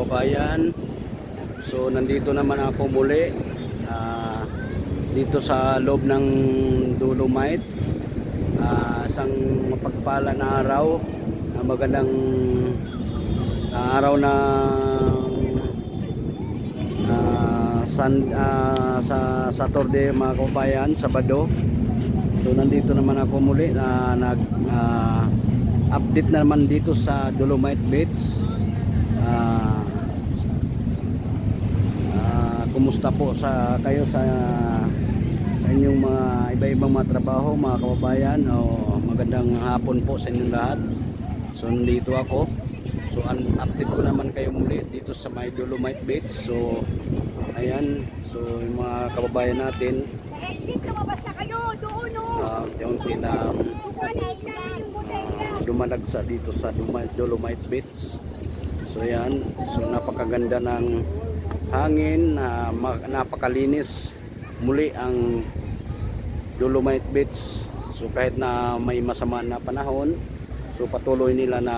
kababayan. So nandito naman ako muli dito sa loob ng Dolomite. Isang mapagpala na araw, magandang araw na sa Saturday mga kababayan, Sabado. So nandito naman ako muli na update na naman dito sa Dolomite Beach. Kumusta po kayo sa inyong mga iba-ibang mga trabaho mga kababayan? Magandang hapon po sa inyong lahat. So nandito ako. So update ko naman kayo muli dito sa may Dolomite Beach. So ayan, so yung mga kababayan natin lumabas na kayo doon unti na dumalagsa dito sa Dolomite Beach. So ayan, so napakaganda ng hangin, napakalinis muli ang Dolomite Beach. So kahit na may masama na panahon, so patuloy nila na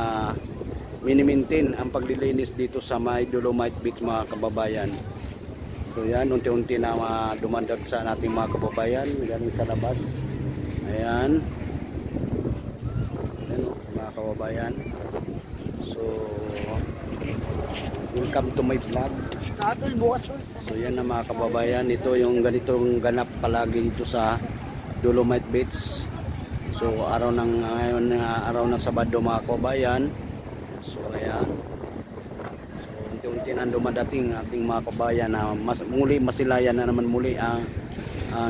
mini-maintain ang paglilinis dito sa may Dolomite Beach mga kababayan. So yan, unti-unti na dumandag sa ating mga kababayan galing sa labas. Ayan, ayan mga kababayan. So welcome to my vlog. So yan na mga kababayan, ito yung ganitong ganap palagi dito sa Dolomite Beach. So araw ng ngayon, araw ng Sabado mga kababayan. So ayan, unti-unti na dumadating ating mga kabayan na muli masilayan na naman muli ang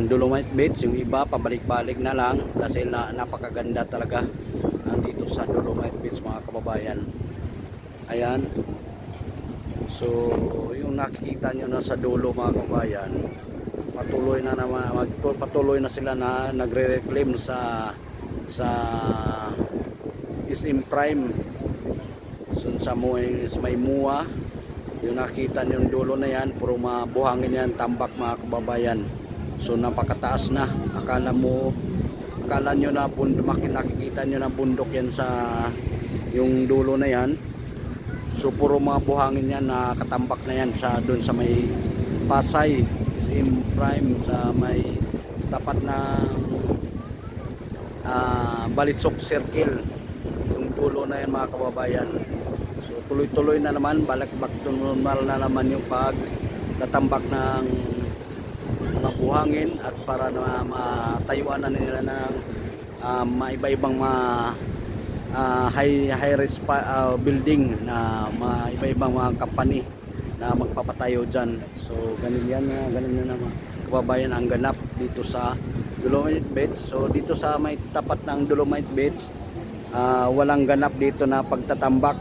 Dolomite Beach. Yung iba pabalik-balik na lang kasi napakaganda talaga dito sa Dolomite Beach mga kababayan. Ayan, so yung nakikita nyo na sa dulo mga kababayan, patuloy na sila na nagre-reclaim sa SM Prime. So, sa may MUA, yung nakita nyo yung dulo na yan, puro mabuhangin yan, tambak mga kababayan. So napakataas na, akala nyo na nakikita nyo na bundok yan sa yung dulo na yan. So puro mga buhangin yan, nakatambak na yan sa doon sa may Pasay SM Prime, sa may tapat na Balisok Circle, yung dulo na yan mga kababayan. So tuloy-tuloy na naman, balik-bak to normal na naman yung pagtatambak ng mga buhangin at para na matayuan na nila ng iba-ibang high-rise building na iba-ibang mga company na magpapatayo dyan. So ganun yan na mga kababayan ang ganap dito sa Dolomite Beach. So dito sa may tapat ng Dolomite Beach, walang ganap dito na pagtatambak.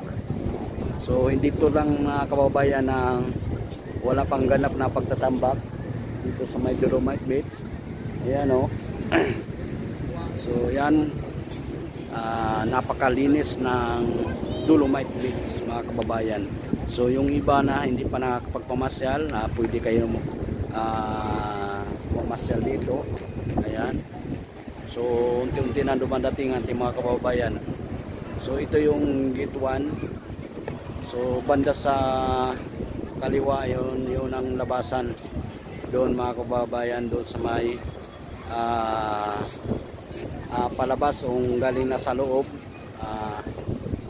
So hindi to lang mga kababayan na wala pang ganap na pagtatambak dito sa may Dolomite Beach. Ayan o. So yan, napakalinis ng Dolomite Beach mga kababayan. So yung iba na hindi pa nakakapagpamasyal, pwede kayo mamasyal dito. Ayan, so unti-unti na dumadating ating mga kababayan. So ito yung gate 1. So banda sa kaliwa yun ang labasan doon mga kababayan, doon sa may palabas o galing na sa loob.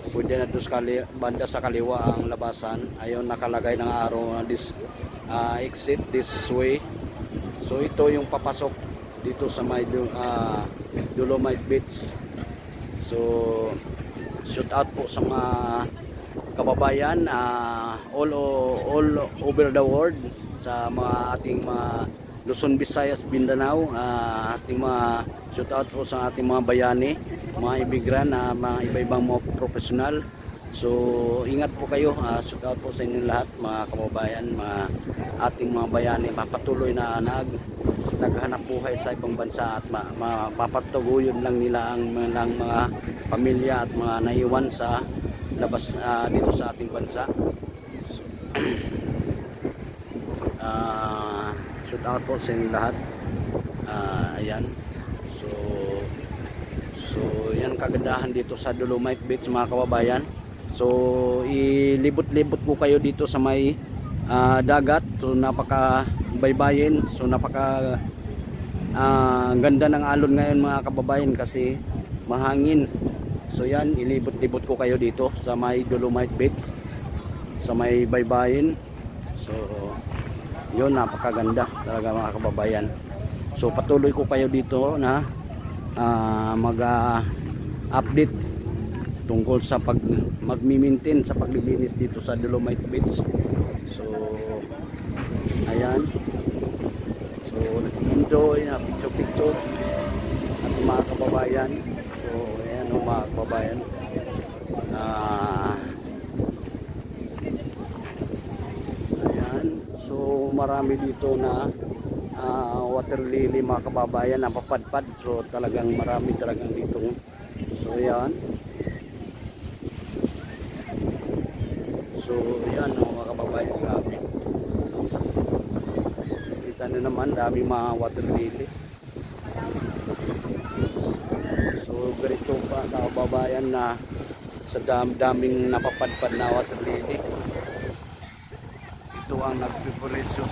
Pwede na doon sa banda sa kaliwa ang labasan. Ayun nakalagay ng araw na this exit this way. So ito yung papasok dito sa may Dolomite Beach. So shout out po sa mga kababayan all over the world, sa mga ating mga Luzon, Visayas, Mindanao, ating mga shout out po sa ating mga bayani, mga imigran, mga iba-ibang mga profesional. So ingat po kayo, shout out po sa inyo lahat mga kababayan, mga ating mga bayani, papatuloy na naghahanap buhay sa ibang bansa at mapapatuguyon lang nila ang mga pamilya at mga naiwan sa labas dito sa ating bansa. So, shout out po sa inyo lahat. Ayan, so yan kagandahan dito sa Dolomite Beach mga kababayan. So ilibot-libot ko kayo dito sa may dagat. So napaka baybayin, so napaka ganda ng alon ngayon mga kababayan kasi mahangin. So yan, ilibot-libot ko kayo dito sa may Dolomite Beach, sa may baybayin. So yun, napakaganda talaga mga kababayan. So patuloy ko kayo dito na mag-update tungkol sa magmi-maintain sa paglilinis dito sa Dolomite Beach. So ayan, so nag-enjoy na picture at mga kababayan. So ayan mga kababayan, ayan, so marami dito na water lily mga kababayan na papadpad. So talagang marami talagang dito. So ayan, so ayan mga kababayan, grabe. Kita nyo naman, dami mga water lily. So ganito pa kababayan na sa daming napapadpad na water lily. Ito ang nagpipresyo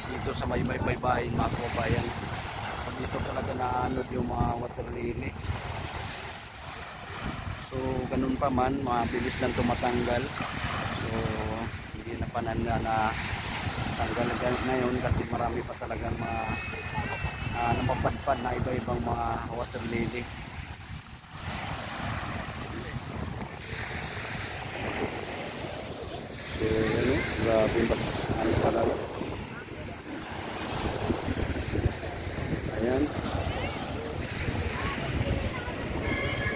dito sa may baybayin mga kababayan. Dito talaga naanod yung mga water lily. So ganun pa man, mabilis lang tumatanggal. So hindi na pananda na tanggal ngayon kasi marami pa talagang mga napapadpad na iba-ibang mga water lily. So ano, grabe ba ano talaga. Ayan,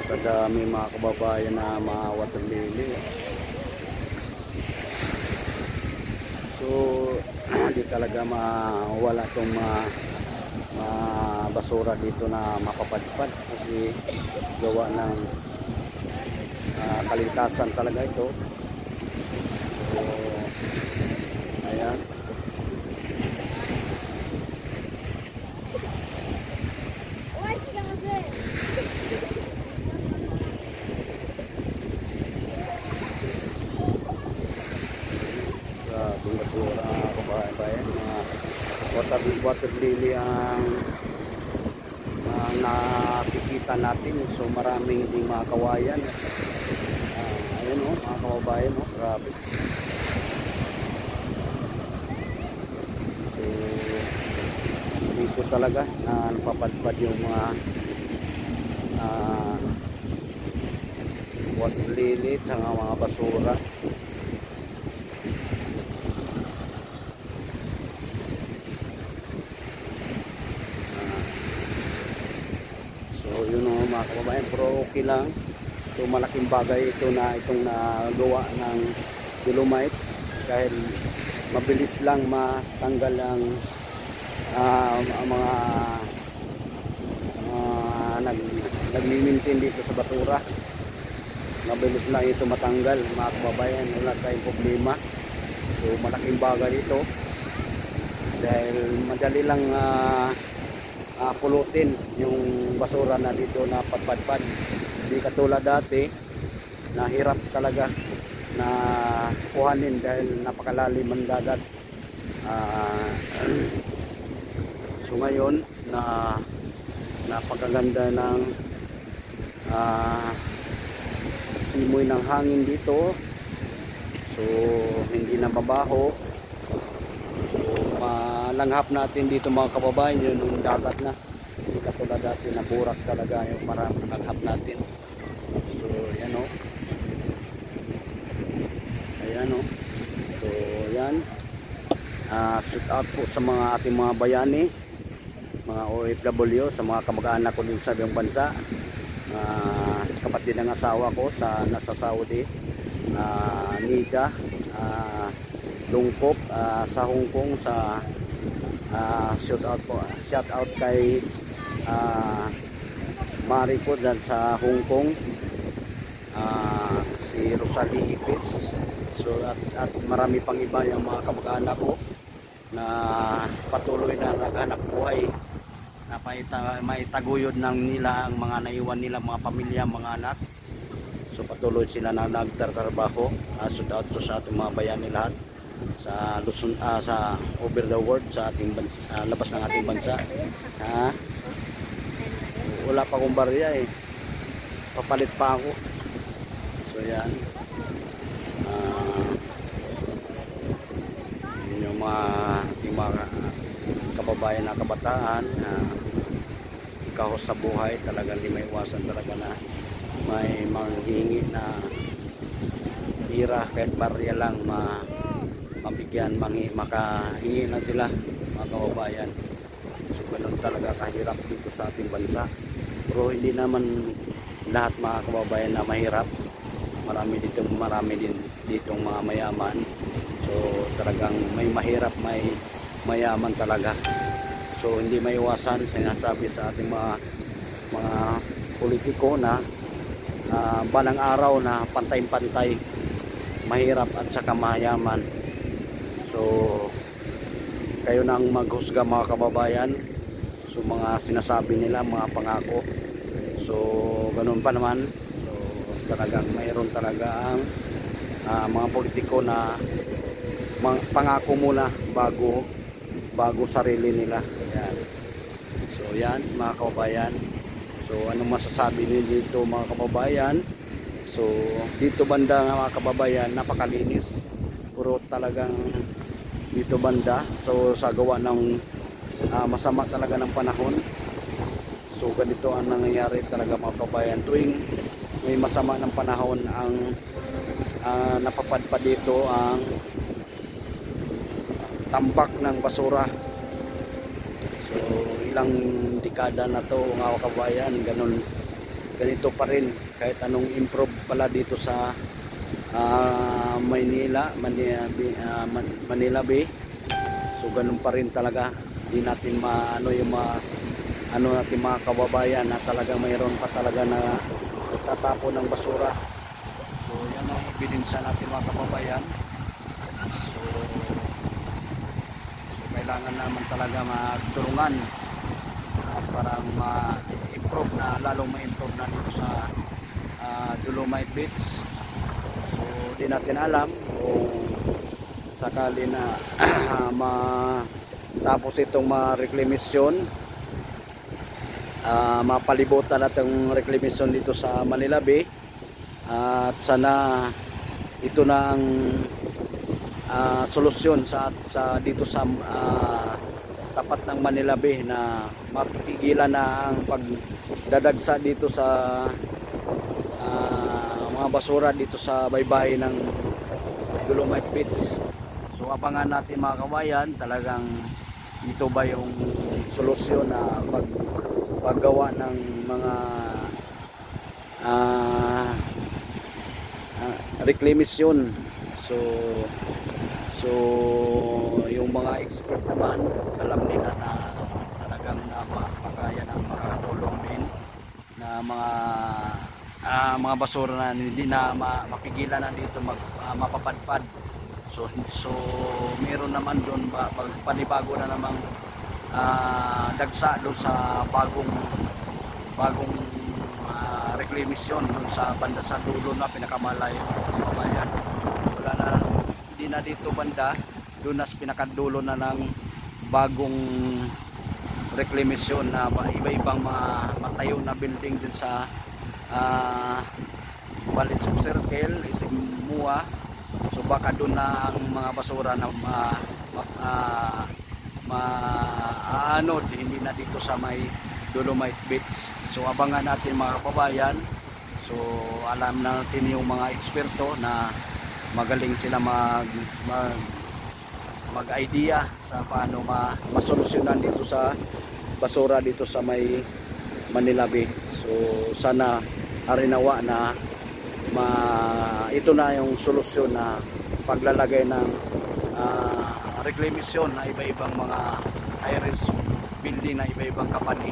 kadami mga kababayan na mga water lily. So hindi talaga mawala itong basura dito na mapapadpad kasi gawa ng kaligtasan talaga ito. So ayan, yung basura kababayan, water lily ang nakikita natin. So maraming hindi mga kawayan. Ayun mga kababayan, grabe. So dito talaga na napapadpad yung mga water lily at mga basura. So yun mga kababayan, pero okay lang. So malaking bagay ito na itong nagawa ng Dolomites dahil mabilis lang matanggal ang mga nagmi-maintain dito sa basura. Mabilis lang ito matanggal mga kababayan, wala tayong problema. So malaking bagay ito dahil madali lang pulutin yung basura na dito na padpadpad. Hindi katulad dati na hirap talaga na kuhanin dahil napakalalim ang dagat. So ngayon na napakaganda ng simoy ng hangin dito. So hindi na mabaho. So malanghap natin dito mga kababayan yung dagat na. Hindi katulad dati na burak talaga yung maraming langhap natin. So yan o. Ayan o. So yan. Shout out po sa mga ating mga bayani, mga OFW, sa mga kamag-anak ko din sa ibang bansa. Kapatid ng asawa ko nasa Saudi, Nida, Lungkop, sa Hong Kong, shout out po. Shout out kay Mari po dyan sa Hong Kong, si Rosalie Ipis. So at marami pang iba yung mga kamag-anak ko na patuloy na naghanap buhay, na maitaguyod ng nila ang mga naiwan nila mga pamilya, mga anak. So patuloy sila na nagtatrabaho. Shout out to sa ating mga bayani lahat sa Luzon, sa over the world, sa ating bansa, labas ng ating bansa. Wala pa akong barya eh. Papalit pa ako. So yan. Yung mga kababayan na kabataan, kahos sa buhay, talagang di may iwasan talaga na may manghingi na hira, kahit barya lang mabigyan, makahingi na sila mga kababayan. So ganun talaga kahirap dito sa ating bansa, pero hindi naman lahat mga kababayan na mahirap. Marami din ditong mga mayaman. So talagang may mahirap, may mayaman talaga. So hindi maiwasan, sinasabi sa ating mga politiko na balang araw na pantay-pantay, mahirap at saka mayaman. So kayo nang maghusga mga kababayan. So mga sinasabi nila, mga pangako. So ganun pa naman. So talagang mayroon talaga ang mga politiko na pangako muna bago sarili nila. Yan. So yan mga kababayan. So anong masasabi niyo dito mga kababayan? So dito banda mga kababayan, napakalinis. Puro talagang dito banda. So sa gawa ng masama talaga ng panahon. So ganito ang nangyayari talaga mga kababayan. Tuwing may masama ng panahon, ang napapadpad dito ang tambak ng basura. So ilang dekada na to mga kababayan, ganito pa rin. Kahit anong improve pala dito sa Manila Bay. So ganun pa rin talaga. Hindi natin natin mga kababayan na talaga mayroon pa talaga na nagtatapon ng basura. So yan ang ebidensya natin mga kababayan. So kailangan naman talaga magtulungan para ma-improve na, lalong ma-improve na dito sa Dolomite Beach. So di natin alam kung sakali na matapos itong ma-reclamation, mapalibutan natin reclamation dito sa Manila Bay, at sana ito na ang solusyon sa dito sa tapat ng Manila Bay, na mapigilan na ang pagdadagsa dito sa mga basura dito sa baybayin ng Dolomite Beach. So abangan natin mga kabayan, talagang ito ba yung solusyon na paggawa ng mga reclamation. So yung mga expert naman, alam nila na talagang makakaya ng makakatulong din na mga basura na hindi na mapigilan na dito mapapadpad. So meron naman doon panibago na namang dagsa doon sa bagong reclamation doon sa banda sa dulo na pinakamalayo ng kabayan. Wala na, hindi na dito banda, doon na pinakadulo na ng bagong reclamation na iba-ibang mga matayo na building din sa Balinsog Circle, Isigmua. So baka doon na ang mga basura na hindi na dito sa may Dolomite Beach. So abangan natin mga kababayan. So alam natin yung mga eksperto na magaling sila mag-idea sa paano masolusyonan dito sa basura dito sa may Manila Bay. So sana harinawa na ito na yung solusyon na paglalagay ng reclamation na iba-ibang mga high-rise building na iba-ibang kapani.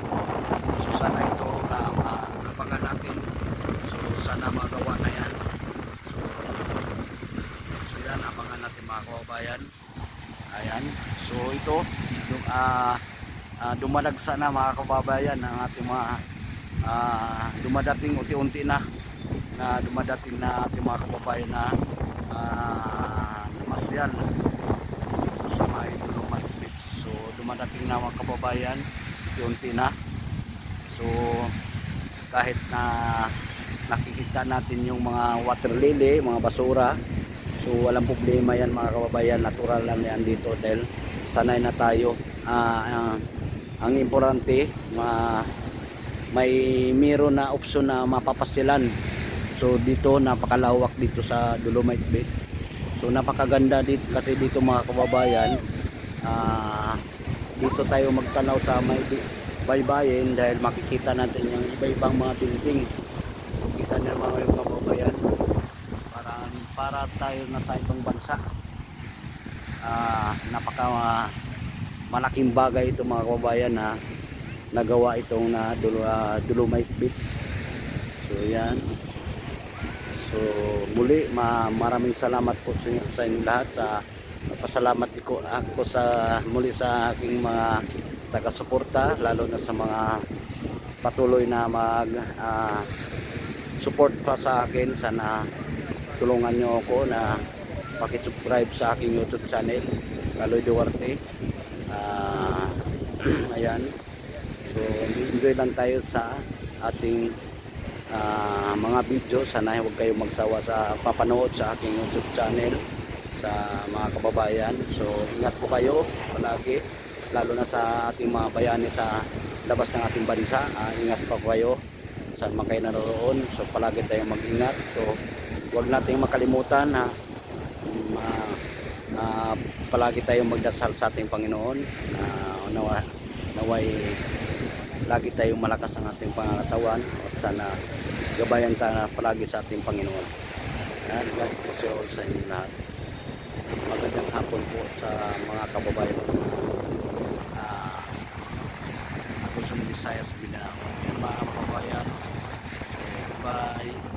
So sana ito na maabangan natin. So sana magawa na yan. So yan, abangan natin mga kababayan. Ayan. So ito dumadagsa na mga kababayan ang ating mga dumadating unti-unti na na dumadating na ating mga kababayan na namasyal sa may Dolomite Beach. So dumadating na mga kababayan, unti na. So kahit na nakikita natin yung mga water lily, mga basura, so walang problema yan mga kababayan, natural lang yan dito dahil sanay na tayo. Ang importante, may meron na option na mapapasyalan. So dito napakalawak dito sa Dolomite Beach. So napakaganda dito kasi dito mga kababayan. Dito tayo magtanaw sa may baybayin dahil makikita natin yung iba-ibang mga building. Kita niyo mga kababayan, para tayo nasa ibang bansa. Napaka malaking bagay ito mga kababayan na nagawa itong Dolomite Beach. So yan. So muli maraming salamat po sa inyo lahat. Pasalamat ako muli sa aking mga taga-suporta, lalo na sa mga patuloy na support pa sa akin. Sana tulungan nyo ako na pakisubscribe sa aking YouTube channel, Kaloy Duarte. Ayan. So enjoy lang tayo sa ating mga video. Sana huwag kayong magsawa sa papanood sa aking YouTube channel sa mga kababayan. So ingat po kayo palagi, lalo na sa ating mga bayani sa labas ng ating bansa. Ingat pa po kayo saan man kayo naroon. So palagi tayong mag-ingat. So huwag nating makalimutan na palagi tayong magdasal sa ating Panginoon na naway lagi tayong malakas ang ating pangangatawan at sana gabayan tayo palagi sa ating Panginoon. God bless you all sa inyo lahat. Magandang hapon po sa mga kababayan. Ako sa Visayas Mindanao. Mga kababayan. So, bye.